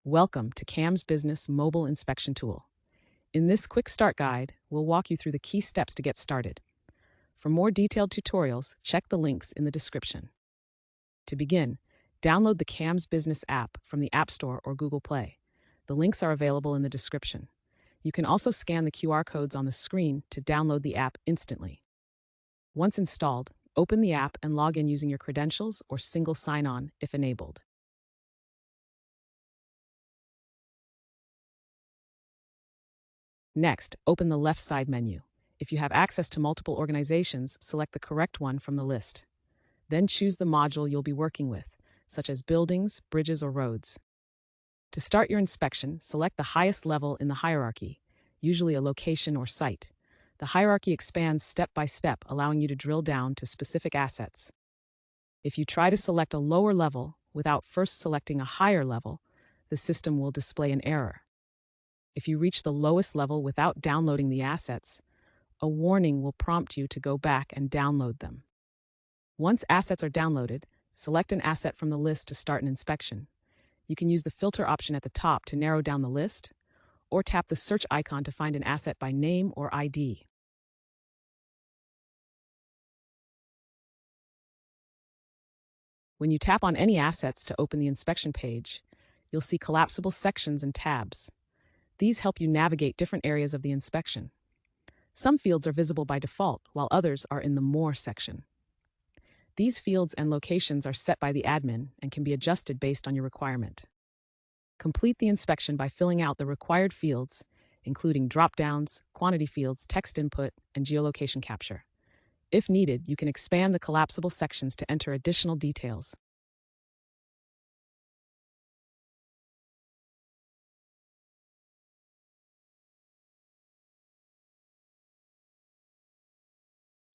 Welcome to CAMS Business Mobile Inspection Tool. In this quick start guide, we'll walk you through the key steps to get started. For more detailed tutorials, check the links in the description. To begin, download the CAMS Business app from the App Store or Google Play. The links are available in the description. You can also scan the QR codes on the screen to download the app instantly. Once installed, open the app and log in using your credentials or single sign-on if enabled. Next, open the left side menu. If you have access to multiple organizations, select the correct one from the list. Then choose the module you'll be working with, such as buildings, bridges, or roads. To start your inspection, select the highest level in the hierarchy, usually a location or site. The hierarchy expands step by step, allowing you to drill down to specific assets. If you try to select a lower level without first selecting a higher level, the system will display an error. If you reach the lowest level without downloading the assets, a warning will prompt you to go back and download them. Once assets are downloaded, select an asset from the list to start an inspection. You can use the filter option at the top to narrow down the list, or tap the search icon to find an asset by name or ID. When you tap on any assets to open the inspection page, you'll see collapsible sections and tabs. These help you navigate different areas of the inspection. Some fields are visible by default, while others are in the More section. These fields and locations are set by the admin and can be adjusted based on your requirement. Complete the inspection by filling out the required fields, including drop-downs, quantity fields, text input, and geolocation capture. If needed, you can expand the collapsible sections to enter additional details.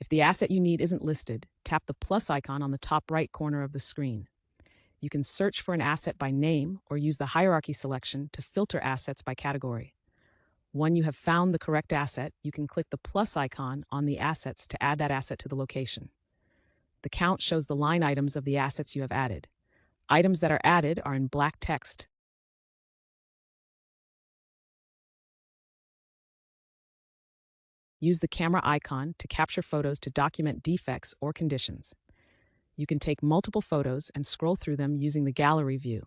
If the asset you need isn't listed, tap the plus icon on the top right corner of the screen. You can search for an asset by name or use the hierarchy selection to filter assets by category. When you have found the correct asset, you can click the plus icon on the assets to add that asset to the location. The count shows the line items of the assets you have added. Items that are added are in black text. Use the camera icon to capture photos to document defects or conditions. You can take multiple photos and scroll through them using the gallery view.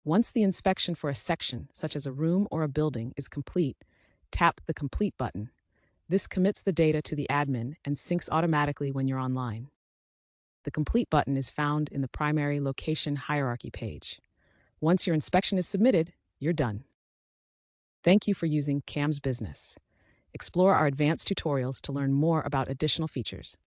Once the inspection for a section, such as a room or a building, is complete, tap the Complete button. This commits the data to the admin and syncs automatically when you're online. The Complete button is found in the primary location hierarchy page. Once your inspection is submitted, you're done. Thank you for using CAMS Business. Explore our advanced tutorials to learn more about additional features.